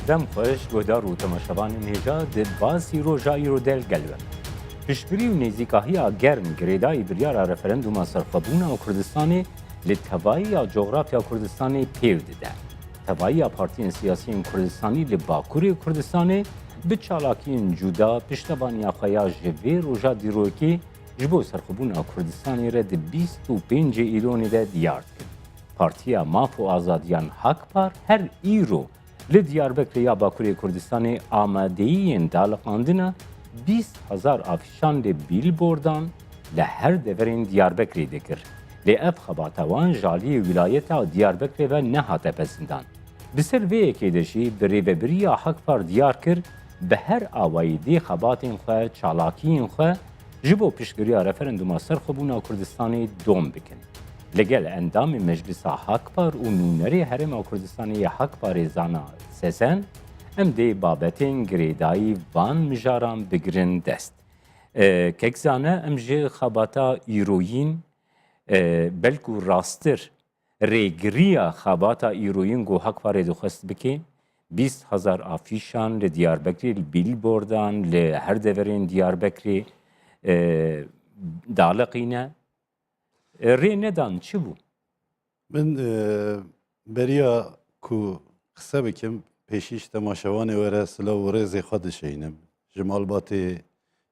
دم خوش گودار و تماشاوان هێژا di basî roja îro del gelve. Piştgirî û nêzîkahiya germ girêdayî biryara referenduma serxwebûna Kurdistanê li tevayiya coğrafya Kurdistanê pêv dide. Tevayiya partiyên siyasiyên Kurdistanî li Bakurê Kurdistanê bi çalakiyên cuda piştevaniya xwe ya ji vê roja dîrokê ji bo serxwebûna Kurdistanê re di 25 îlonê de diyar dikin. Partiya Maf û Azadiyan Hakpar her îro li Diyarbekirê ya Bakurê Kurdistanê amadeyiyên daliqandina 20,000 afîşan li bîlbordan li her deverên Diyarbekirê dikir. Lê ev xebata wan ji aliyê wilayeta Diyarbekirê ve nehate pesindan. Bi ser vê yekê de jî bi rêveberiya Hakpar diyar kir bi her awayî dê xebatên xwe, çalakiyên xwe ji bo piştgiriya referenduma serxwebûna Kurdistanê dom bikin. Legel endamê Meclisa Hakpar û nûnerê Herêma Kurdistanê ya Hakparê zana sesen, em dê babetên girêdayî van mijaran bigirin dest. Kekzane em ji xebata îroyîn belkû rastir rêgiriya xebata îroyîn got Hakparê dixwest bike 20,000 afîşan li Diyarbekirê li bîlbordan li her deverên Diyarbekirê daliqîne. Rê nedan çi bû? Min beriya ku qise bikim pêşî ji temaşevanê were silav û rêzê xwe dişeynim. Ji malbatê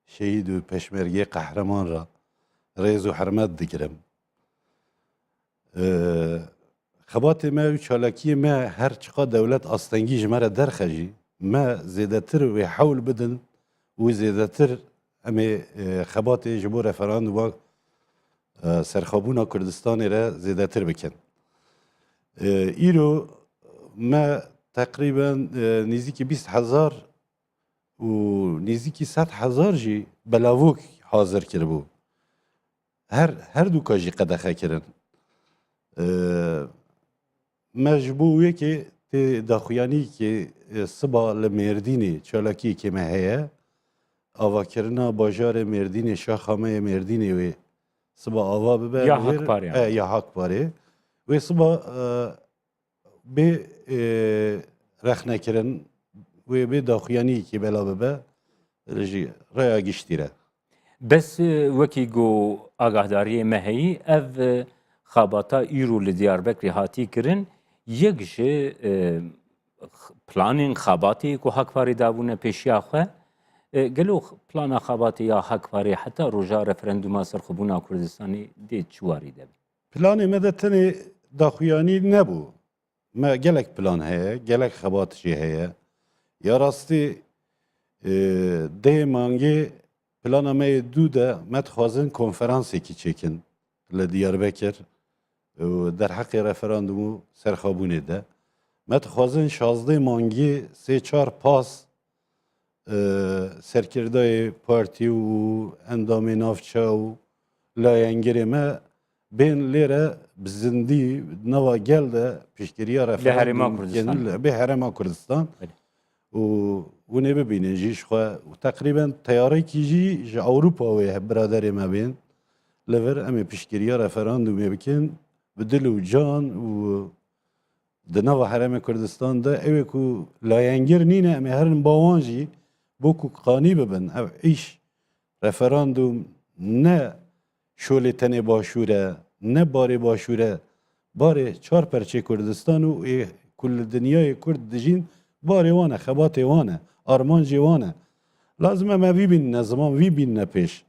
şehîd û peşmergê qehreman ra rêz û hermet dikirim. Xebatê me û çalakiyê me her çiqa dewlet astengî ji me re derxe jî me zêdetir wê hewl bidin û zêdetir em ê xebatê ji bo referanduma serxwebûna Kurdistanê re zêdetir bikin. Îro me teqrîben nêzîkî 20,000 û nêzîkî 100,000 jî belavok hazir kiribû. Her dûka jî qedexe kirin. Me ji bo wekê tê daxuyanîkê siba li Mêrdînê çalakiyekê me heye, avakirina bajarê Mêrdînê şaxameyê Mêrdînê wê siba ava bibe Ya Hakparê ya Hakparê wê siba bê rexnekirin wê bê daxuyaniyekê bela bibe ji raya giştî re. Bes wekî got agahdariye me heyî ev xebata îro li Diyarbekirê hatî kirin yek ji planên xebatê ku Hakparê dabûne pêşiya xwe gelo plana xebatê ya Hakparê heta roja referenduma serxwebûna Kurdistanê dê çi warî de be? Planê me de tenê daxuyanî nebû. Me gelek plan heye, gelek xebat jî heye. Ya rastî dê mangê plana me yê dû de me dixwazin konferansekî çêkin li Diyarbekir derheqê referandumû serxwebûnê de. Me dixwazin 16 mangê 3-4 pas serkirdayê partî û endamê navçe û layengirê me bên lêre bi zindî nava gel de piştgiriya referandum bê Herêma Kurdistan û hûn ê bibînin jî ji xwe teqrîben teyarekî jî ji Ewropa wê biraderê me bên li vir em ê piştgiriya referandumê bikin bi dil û can û di nava Herêma Kurdistan de ew ê ku layengir nîne em ê herin bawan jî bo ku qanî bibin ev îş referandum ne şolê tenê başûr e ne barê başûr e barê çar perçê Kurdistan û ê ku li dinyayê Kurd dijîn barê wan e xebatê wan e armancê wan e lazim em vî bînine ziman vî bînine pêş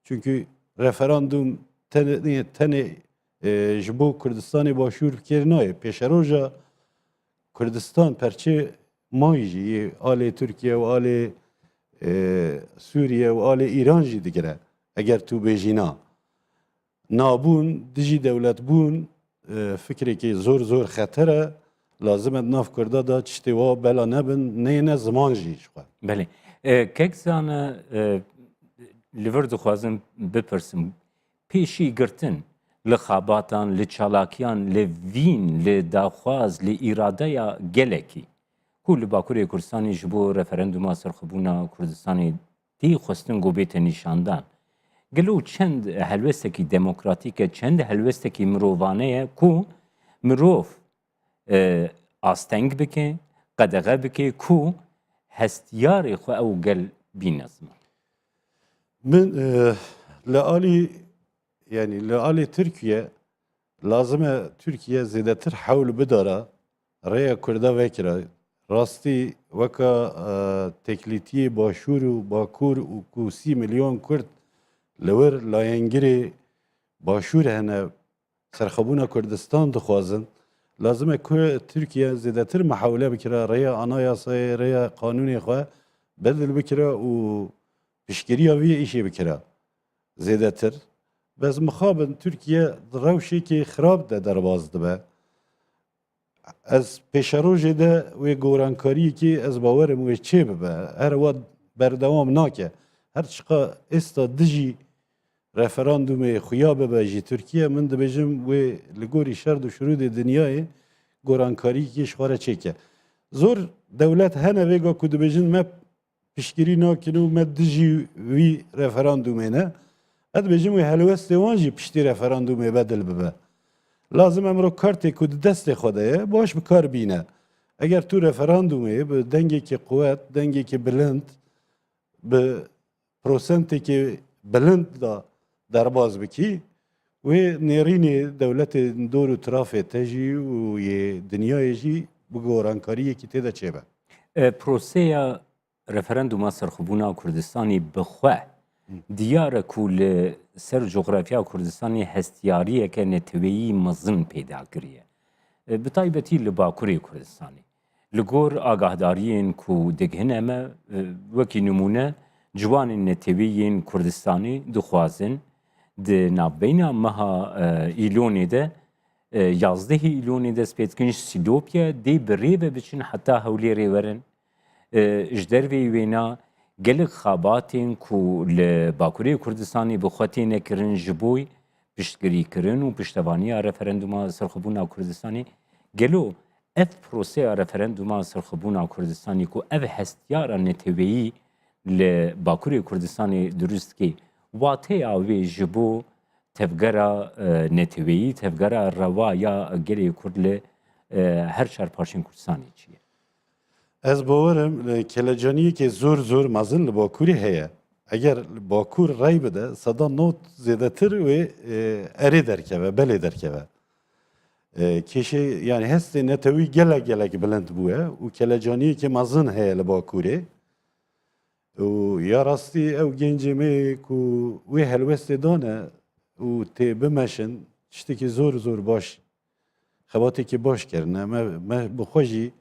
çünkü referandum tenê ji bo Kurdistanê başûr kêr nayê pêşeroja Kurdistan perçê mayî jî alê Tirkiye û alê Sûriye û alê İran jî digire eger tu bêjî na. Nabûn dijî dewletbûn fikrekî zor zor xeter e lazim e nav Kurda da tiştê wa bela nebin neyne ziman jî ji xwe. Belê. Kek zane li vir dixwazim bipirsim pêşî girtin li xebatan, li çalakiyan, li vîn, li daxwaz, li îradeya gelekî ku li Bakurê Kurdistanê ji bo referenduma serxwebûna Kurdistanê tê xwestin got bête nîşandan. Gelo çend helwestekî demokratîk e, çend helwestekî mirovane ye ku mirov asteng bike, قدغه بکه کو هستیاری خو او گل بینظم من لآلی yani لآلی Türkiye lazım Türkiye zedetir havl bidara raya kurda vekira rasti vaka teklitiye başuru bakur u kusi milyon Kürt lewer layengiri başur hene serxabuna Kürdistan dixwazin lazım Türkiye zedetir muhavle bikira raya anayasaya raya kanuni xwe bedel bikira û piştgiriya vî işê bikira zêdetir. Bez mixabin Türkiye di rewşekê xirab de derbas dibe. Ez pêşerojê de wê gorankariyekê ez bawerim wê çê bibe. Her wat berdewam nake. Her çiqa êsta dijî referandumê xuya bibe jî Türkiye min dibêjim wê li gorî şer û şurûdê dinyayê gorankariyekê ji xwe re çêke. Zor dewlet hene vêga ku dibêjin me piştgirî nakin û me dijî wî referandumê ne ez dibêjim wê helwestê wan jî piştî referandumê bedil bibe. Lazım emro kartê ku di destê xwe de ye baş bi kar bîne. Eger tu referandumê bi dengekî quwet, dengekî bilind, bi prosentekî bilind da derbas bikî wê nêrînê dewletê dor û tirafê te jî û yê dinyayê jî bi gorankariyekî tê de çêbe. پروسەیە referanduma serxwebûna Kurdistanê bixwe diyar e ku li ser coğrafya Kurdistanê hestiyariyeke neteweyî mezin pêda kiriye. Bi taybetî li Bakurê Kurdistanê. Li gor agahdariyên ku dighine me wekî nimûne ciwanên neteweyên Kurdistanê dixwazin di navbeyna meha îlonê de yazdehê îlonê dest pê dikin ji Silopye dê bi rêve biçin heta Hewlêrê werin. Ji dervê wêna gelek xabatên ku li Bakurê Kurdistanê bi xwe tê nekirin ji bo piştgirîkirin û piştevaniya referanduma serxwebûna Kurdistanê gelo ev proseya referanduma serxwebûna Kurdistanê ku ev hestiyara neteweyî li Bakurê Kurdistanê durust kê wateya wê ji bo tevgera neteweyî tevgera rewa ya gelê Kurd li her şerpaşên Kurdistanê çi ye. Ez bawerim kelecaniyekê zor mezin li Bakurê heye. Eger Bakur rey bide sada not zêdetir wê erê derkeve, belê derkeve. Kêşê yani hestê netewî gelek bilind bûye û kelecaniyekê mezin heye li Bakurê. û ya rastî ew gencê me ku wê helwestê dane û tê bimeşin tiştekî zor baş xebatekî baş kirine. Me bi xwe jî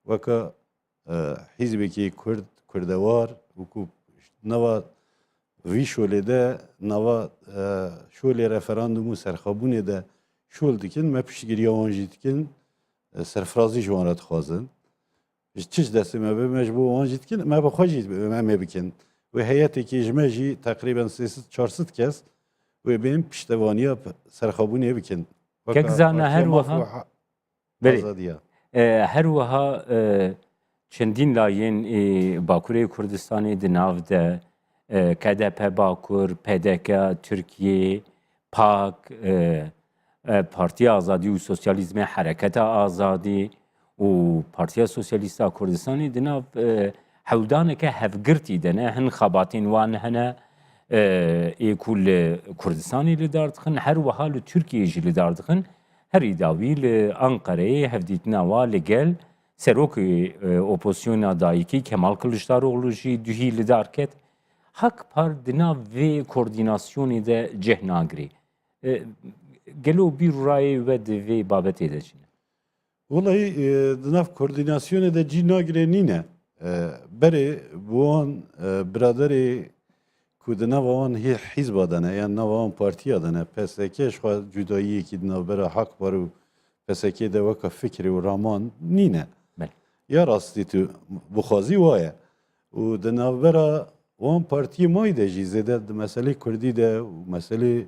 weka hîzbekî Kurd, Kurdewar û ku nava vî şolê de nava şolê referandumû serxwebûnê de şol dikin, me piştgiriya wan jî dikin, serfirazî ji wan re dixwazin. Ji çi destê me be me ji bo wan jî dikin, me bi xwe jî me bikin. Wê heyetekî ji me jî teqrîben 300-400 kes wê bên piştevaniya serxwebûnê bikin. Kek zana her wiha azadiya. Her wiha çendîn layên Bakurê Kurdistanê di nav de KDP Bakur, PDK Türkiye, PAK, Partiya Azadî û Sosyalîzmê Hereketa Azadî û Partiya Sosyalîsta Kurdistanê di nav hewdaneke hevgirtî de ne hin xebatên wan hene ku li Kurdistanê li dar dixin her wiha li Tirkiyeyê jî li dar dixin herî dawî li Enqereyê hevdîtina wan li gel serokê opozisyona dayîkî Kemal Kılıçdaroğlu jî duhî li dar ket hak par di nav vê koordînasyonê de cih nagirê. Gelo bîr rayê we di vê babetê de çi ne? Vallahi di nav koordînasyonê de cî nagirê nîne. Berê bi wan biraderê ku di nava wan hîzba de ne yan nava wan partiya de ne PSK ji xwe cudayiyekî di navbera Hakbar û PSK de weka Fikrê û Raman nîne. Ya rastî tu bixwazî waye û di navbera wan partiyê mayî de jî zêde di meselê Kurdî de û meselê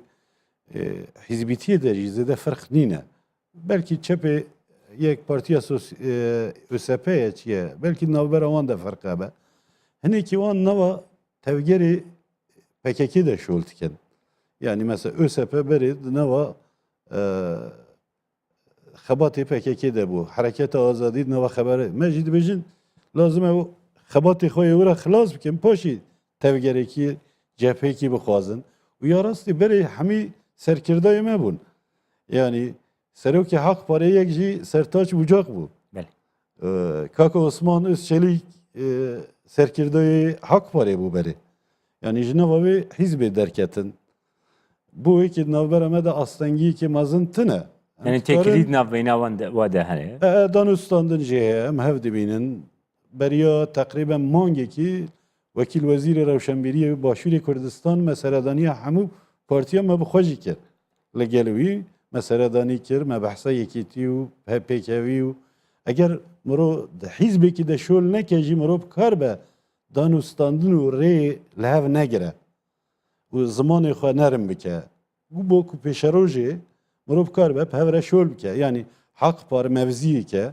hîzbîtiyê de jî zêde ferq nîne. Belkî çepê yek partiya ÖSP'ye çi ye belkî navbera wan de ferq hebe. Hinekî wan nava tevgerê PKK de şol dikin. Yani mesela ÖSP berê di nava خباتی PKK de bû hereketa azadî nava xeberê me jî dibêjin lazim e xebatê xwe wira xilas bikin paşî tevgerekî cephekî bixwazin û ya rastî berê hemî serkirdayê me bûn yani Serokê Haq Parê yek jî sertaç bucak bû Kaka Osman Özçelik serkirdayê Haq Parê bû berê yani ji nava wê hîzbê derketin bu wekî navbera me de astengiyekî mezin tune Yani tekilîd navbeyna wan de hene. Danûstandin jê heye em hev dibînin beriya teqrîben mangekî Wekîl Wezîrê Rewşenbîriyê Başûrê Kurdistan me seredaniya hemû partiya me bi xwe jî kir. Li gel wî me seredanî kir, me behsa yekîtî û pêkevî û eger mirov di hîzbekî de şol neke jî mirov kar be danûstandin û rê li hev negire û zimanê xwe nerim bike. Bu ku pêşerojê mirov kar be hevre şol bike. Yani Haq Parê mevziyeke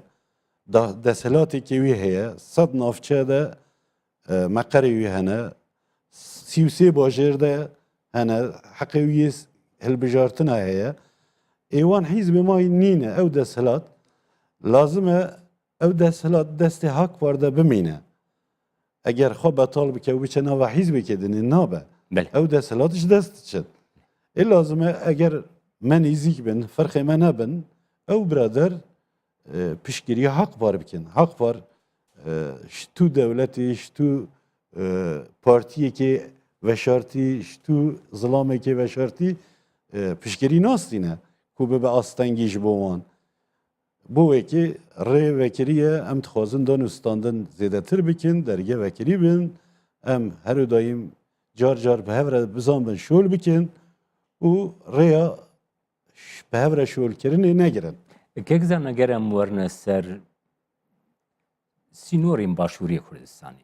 deshilateke wî heye, sed navçe de meqerê wî hene, 33 bajêr de hene, heqê wî hilbijartina heye. Êwan hîzbê mayî nîne ew deshilat, lazim e ew deshilat destê Haq Parê de bimîne. Eger xwe betal bike û biçe nava hîzbekê dinê nabe. Ew deshilat ji dest diçin. Lazim e eger me nêzik bin, ferxê me nebin, ew birader piştgiriya Haq Parê bikin. Haq Parê ji tû dewletê, ji tû partiyekê veşartî, ji tû zilamekê veşartî piştgirî nastîne ku bibe astengî ji bo wan. Bu wekî rê vekiriye em dixwazin danûstandin zêdetir bikin, derge vekirî bin, em her daîm car car bi hev re bizanbin şol bikin û rêya bi hev re şolkirinê negirin. Kek zan eger em werne ser sînorên Başûriyê Kurdistanê.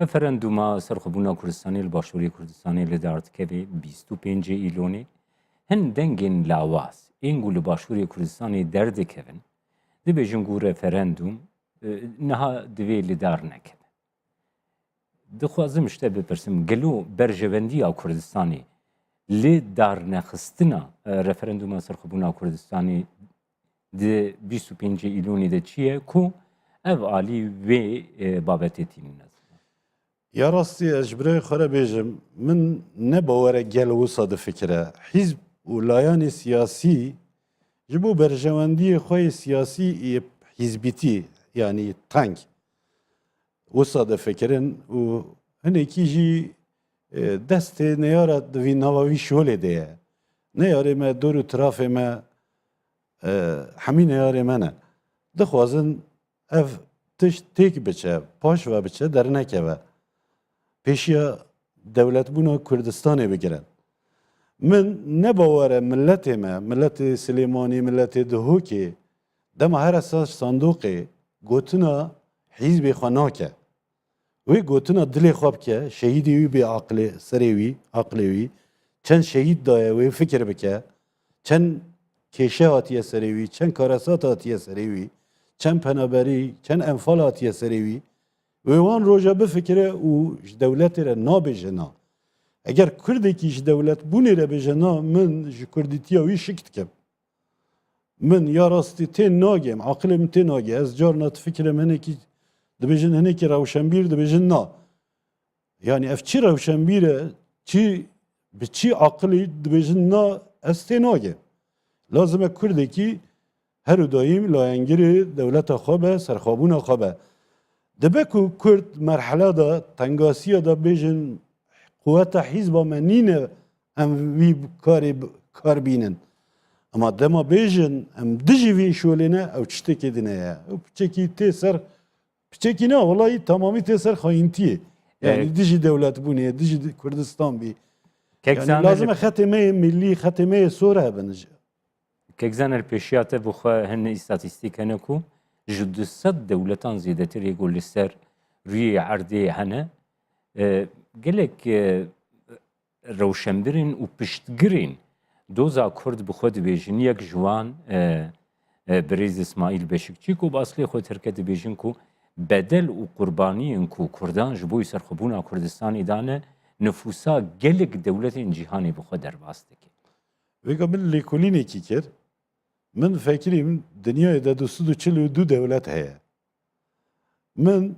Referanduma serxwebûna Kurdistanê li Başûriyê Kurdistanê li dertikeve 25 îlonê hin dengên lawaz ên ku li Başûriyê Kurdistanê derdikevin dibêjin ku referandum niha divê li dar nekeve. Dixwazim ji te bipirsim gelo berjevendiya Kurdistanê li dar nexistina referanduma serxwebûna Kurdistanê di 25 îlonê de çi ye ku ev alî vê babetê tînin ez. Ya rastî ez ji birê xwe re bêjim min ne bawere gel wisa difikire. Hîzb û layanê siyasî ji bo berjewendiyê xwe yê siyasî ê hîzbîtî yanî teng wisa difikirin û hinekî jî destê neyara di vî nava wî şolê de ye. Neyarê me dor û tirafê me hemî neyarê me ne. Dixwazin ev tişt têk biçe, paş ve biçe dernekeve. Pêşiya dewletbûna Kurdistanê bigirin. Min ne bawere milletê me, milletê Silêmanî, milletê Duhokê dema her esas sandoqê gotina hîzbê xwe nake. Wê gotina dilê xwe bike, şehîdê wî bê aqlê serê wî, aqlê wî, çend şehîd daye wê fikir bike, çend kêşe hatiye serê wî, çend karesat hatiye serê wî, çend penaberî, çend enfal hatiye serê wî. Wê wan roja bifikire û ji dewletê re nabêje na. Eger Kurdekî ji dewletbûnê re bêje na, min ji kurdîtiya wî şik dikim. Min ya rastî tê nagêm, aqilê min tê nage. Ez carna difikirim hinekî dibêjin hinekî rewşenbîr dibêjin na. Yani ev çi rewşenbîr e, çi bi çi aqilî dibêjin na, ez tê nagêm. Lazim e Kurdekî her daîm layengirê dewleta xwe be, serxwebûna xwe be. Dibe ku Kurd merhela da tengasiya da bêjin quvveta hîzba me nîne em vî karê kar bînin. Ama dema bêjin em dijî vî şolê ne ew tiştekê dine ye. Ew piçekî tê ser piçekî ne walayî tamamî tê ser xayîntiyê. Yani dijî dewletbûnê, dijî Kurdistan bî. Yani lazim e xetê me yê millî, xetê me yê sor hebin. Kek zanel pêşiya te bi xwe hin îstatîstîk hene ku ji 200 dewletan zêdetirê ku li ser rûyê erdê hene gelek rewşenbirên û piştgirên doza Kurd bi xwe dibêjin yek ji wan Birêz İsmaîl Beşikçî ku bi aslê xwe tirke dibêjin ku bedel û qurbaniyên ku Kurdan ji bo serxwebûna Kurdistanê dane nüfusa gelek dewletên cîhanê bi xwe derbas dike. Vêga min lêkolînekî kir من فکریم دنیای ده 242 devlet heye. Min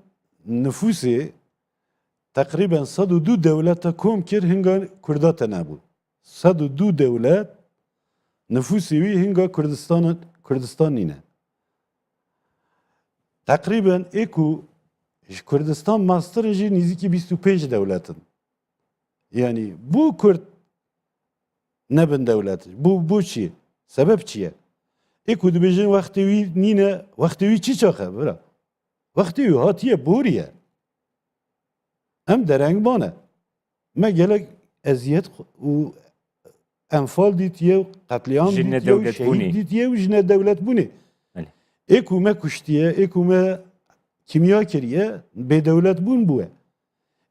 nüfusi تقریبا 102 devleta kom kir hinga Kurda te nebû. 102 devlet nüfusi wî hinga Kurdistan nîne. Takriben êku ji Kurdistan masterin jî nîzîkî 25 devletin. Yani bu Kurd nebin devlet. Bu çi? Sebep çi ye? Êku dibêjin wextê wî nîne, wextê wî çi çaxe? Bira. Wextê wî hatiye boriye. Em derengbane. Me gelek eziyet û enfal dîtiye, qetliyam Jine dîtiye û devlet şehîd bûnê. dîtiye û jine devlet bûnê. Belê. Êku me kuştiye, êku me kimya kiriye, bêdewlet bûn bûye.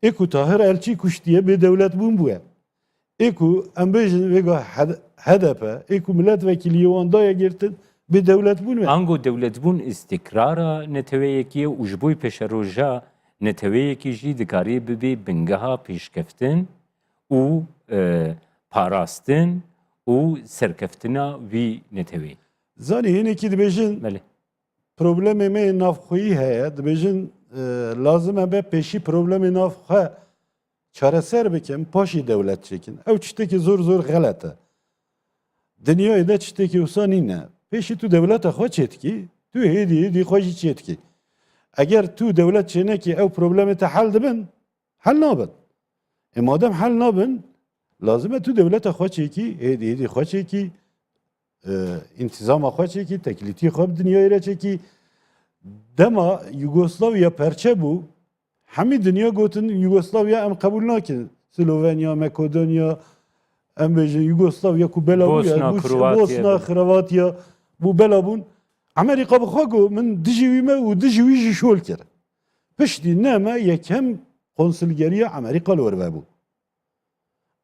Êku Tahir Elçî kuştiye, bêdewlet bûn bûye. Êku em bêjin vêga HDP, êku milletvekilî wan daye girtin, bêdewlet bûn me. Ango devletbûn îstikrara neteweyekî ye û ji bo pêşeroja neteweyekî jî dikarî bibe bingeha pêşkeftin û parastin û serkeftina wî netewê. Zanî hinekî dibêjin Belê. problemê me navxweyî heye, dibêjin lazim e be pêşî problemê navxwe çareser bikin, paşî dewlet çekin. Ew tiştekî zor xelet e. Dinyayê de tiştekî wisa nîne. Pêşî tu dewleta xwe çêdikî, tu hêdî xwe jî çêdikî. Eger tu dewlet çênekî ew problemê te hel dibin, hel nabin. Madem hel nabin, lazim e tu dewleta xwe çêkî, hêdî xwe çêkî, intizama xwe çêkî, teklîtî xwe bi dinyayê re çêkî. Dema Yugoslavya perçe bû, hemî dinya gotin Yugoslavya em qebûl nakin. Slovenya, Makedonya, em bêjin Yugoslavya ku bela bûye, Bosna, Xrovatya, bû bela bûn. Amerîka bi xwe got min dijî wî me û dijî wî jî şol kir. Piştî ne me yekem konsilgeriya Amerîka li we bû.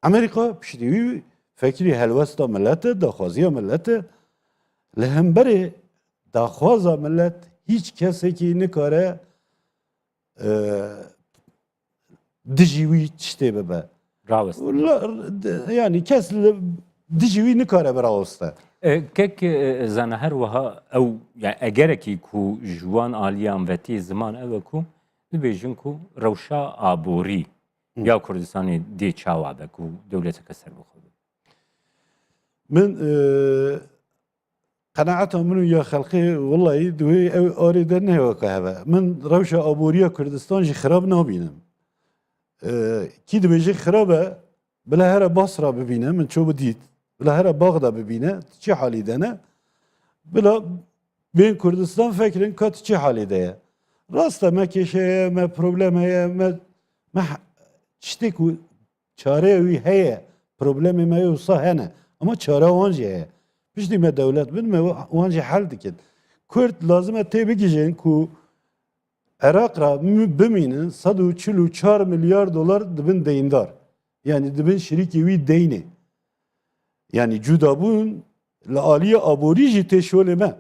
Amerîka piştî wî fekirî helwesta millet e, daxwaziya millet e. Li hemberê daxwaza millet hiç kesekî nikare dijî wî tiştê bibe. Rawest. Yani kes dijî wî nikare biraweste. Kek zana her wiha ew yani egerekî ku ji wan aliyan vetî ziman ew e ku dibêjin ku rewşa aborî ya Kurdistanê dê çawa be ku dewleteke ser bixwe. Min qenaeta min û ya xelqê wellahî duhê ew arê de neheweke hebe. Min rewşa aboriya Kurdistan jî xirab nabînim. Kî dibêje xirab e, bila here Basra bibîne, min çûbû dît. Bila here Baxda bibîne, çi halî de ne? Bila bên Kurdistan fekirin ka çi halî de ye. Rast e me kêşe ye, me problem heye, me tiştê ku çareya wî heye, problemê me wisa hene. Ama çare wan jî heye. Piştî me dewlet bin, me wan jî hel dikin. Kurd lazim e tê bigîjin ku Iraq ra bimînin 144 milyar dolar dibin deyndar. Yani dibin şirîkê wî deynê. Yani cudabûn li aliyê aborî jî tê şolê me.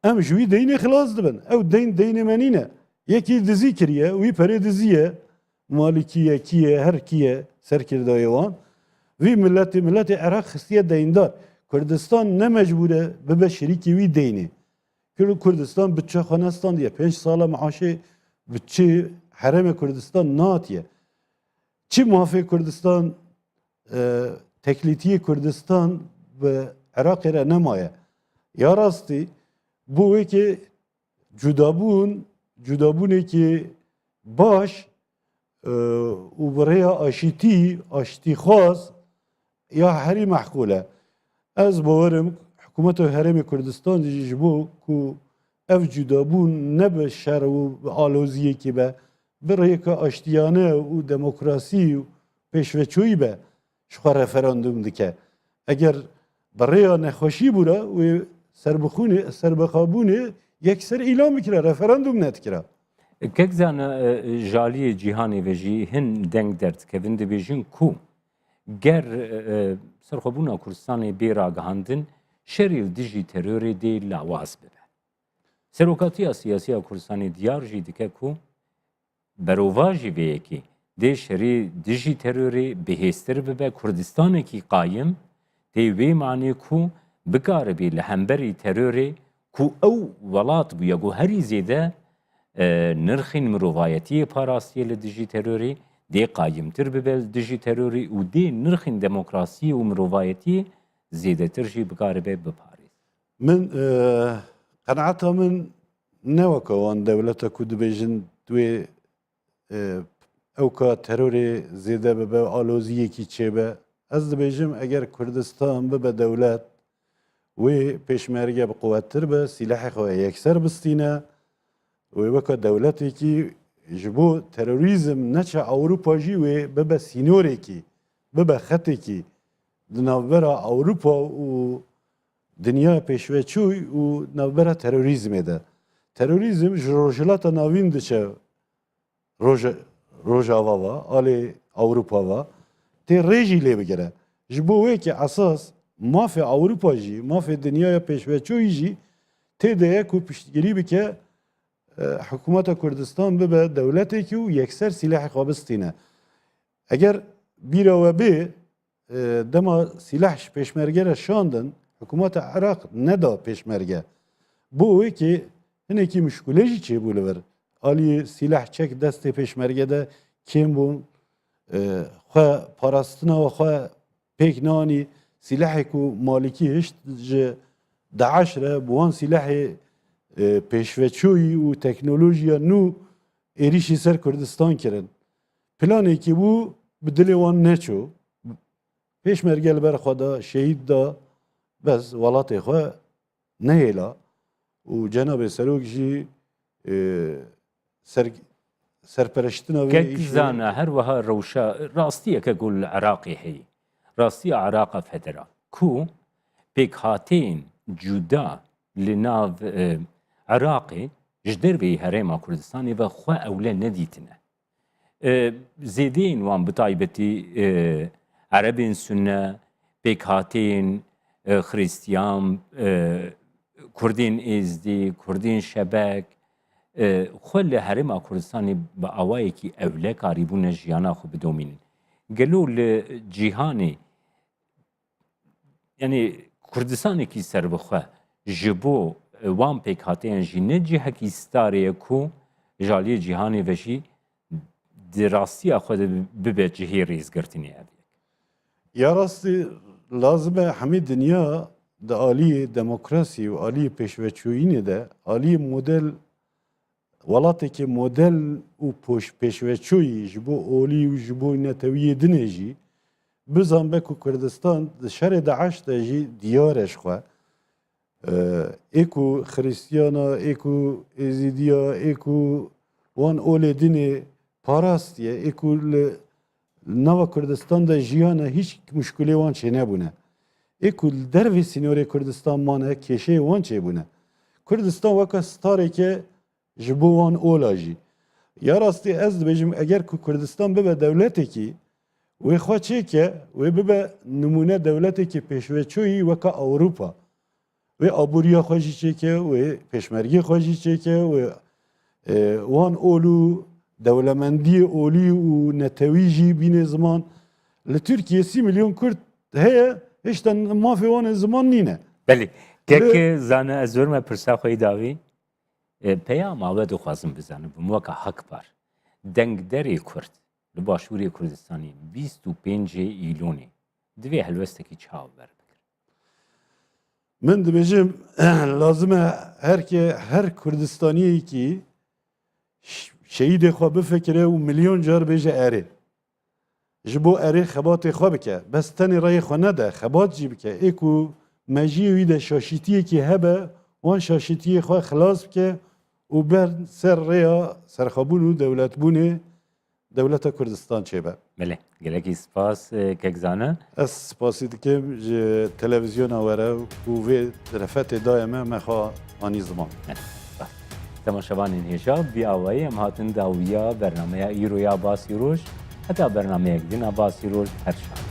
Em ji wî deynê xilas dibin. Ew deynê me nîne. Yekî dizî kiriye, wî perê diziye. Malikî kiye, her kiye serkirdayê wan. Vî milletê Iraq xistiye deyndar. Kurdistan ne mecbûr e bibe şirîkê wî deynê. Kurdistan bütçe xwenestan diye 5 sala maaşê bütçe herêmê Kurdistan natiye. Çi mafê Kurdistan teklîtiyê Kurdistan bi Iraqê re nemaye. Ya rastî bu wekî cudabûnekî baş û bi rêya aşîtîxwaz ya herî mehqûl e. Ez bawerim hikûmeta Herêmê Kurdistan ji bo ku ev cudabûn nebe şer û aloziyekî be, bi rêyeka aştiyane û demokrasî û pêşveçûyî be ji xwe referandum dike. Eger bi rêya nexweşî bûre wê serbixwebûnê yekser îlan bikire, referandum nedikire. Kek zana jaliyê cîhanê ve jî hin deng derdikevin dibêjin ku ger serxwebûna Kurdistanê bê ragihandin şerî dijî terorê dê lawaz bibe. Serokatiya siyasî ya Kurdistanê diyar jî dike ku berova jî vê yekê dê şerî dijî terorê bihêztir bibe Kurdistanekî qayîm dê wê manê ku بکاره بی لهمبری تروری کو او ولات بو یگو هری زیده نرخین مروایتی پاراستی لدیجی تروری دی قایمتر ببل دیجی تروری و دی نرخین دموکراسی و مروایتی زیده ترجی بکاره بی بپاریز من قناعتها من نوكا وان دولتا كود بيجن دوي اوكا تروري زيدا ببا آلوزية كي چيبا از بيجم اگر كردستان ببا دولت و پیشمرگه بقوتر به سلاح خواه یکسر بستینه و وکا دولتی که جبو تروریزم نچه اوروپا جی و ببا سینوری کی ببا خطی کی دنابرا اوروپا و دنیا پیشوه چوی و نابرا تروریزمه ده تروریزم روجلاتا ناوین دچه روجاوا و آلی اوروپا و تی ریجی لی بگره جبو وی که اساس مافی اوروپا جی مافی دنیا پیشوه چوی جی تی ده کو پشتگیری بکه حکومت کردستان به دولتی که یکسر سلاح خوابستینه اگر بیرا و بی دما سلاحش پیشمرگه را شاندن حکومت عراق ندا پیشمرگه بو اوی که هنه که مشکله جی چه بولور آلی سلاح چک دست پیشمرگه ده کم بون خواه پاراستنا و خواه پیک نانی سلاحی که مالکی هشت داعش را بوان سلاح پیشوچوی و تکنولوژیا نو ایریشی سر کردستان کرن پلانی که بو بدلی وان نچو پیشمرگه لبر خدا شهید دا بس ولات خواه نیلا و جناب سروک جی سرپرشتنا كك زانا هر وها روشا راستية كقول العراقي هي راستية عراق فترة كو بيك هاتين جدا لناف عراقي جدر بي هريما كردستاني وخوا أولا نديتنا زيدين وان بطايبتي عربين سنة بيك هاتين خريستيان كردين إزدي كردين شبك خل هرم کردستانی با آوایی که اوله کاریبون جیانا خو بدومین گلو لجیهانی یعنی کردستانی کی سر بخوا جبو وان پیک هاتین جی نه جیه کی ستاره کو جالی جیهانی وشی دراستی خود ببه جهی ریز گرتنی ابی یا راستی لازمه همه دنیا د عالی دموکراسی و عالی پیشوچویی ده عالی مدل ولاتی که مدل و پیشوچویی جبو اولی و جبو نتویی دنجی بزن بکو کردستان شهر داعش تجی دیارش خواه ایکو خریستیانا ایکو ازیدیا ایکو وان اولی دین پاراستیه ایکو نوا کردستان دا جیانا هیچ مشکلی وان چه نبونه ایکو دروی سینوری کردستان مانه کشه وان چه بونه کردستان وکا ستاره که جبوان اولاجی یا راستی از بجم اگر که کردستان ببه دولتی کی و خواه چه که و ببه نمونه دولتی که پیشوچویی وکا اوروپا و آبوریا خوشی چه که و پیشمرگی خوشی چه که و وان اولو دولمندی اولی و نتویجی بین زمان لترکیه 30 میلیون کرد هیا هشتا مافی وان زمان نینه بله که زانه از ورمه پرسا خوی داوی پیام آوه دو خوازم بزنم بموکا حق بار دنگدری کرد لباشوری کردستانی 25 ایلونی دوی هلوستکی چاو بر بکر من دبیجم لازمه هر کردستانی کی شهید خواه بفکره و میلیون جار بیجه اره جبو اره خبات خواه بکه بس تنی رای خواه نده خبات جی بکه ایکو مجیوی ده شاشیتیه که هبه وان شاشیتیه خواه خلاص بکه و بر سر ریا سرخابون و دولت بونه دولت کردستان چه به بله گلکی سپاس کگزانه از سپاسی دکم تلویزیون آوره و وی رفت دائمه مخواه آنی زمان تماشاوان هێژا بیاوایی ئەم هاتن داویە بەرنمەیە ئیرۆیا باسی ڕۆژ هەتا بەرنمەیەک دنا باسی ڕۆژ هەرشان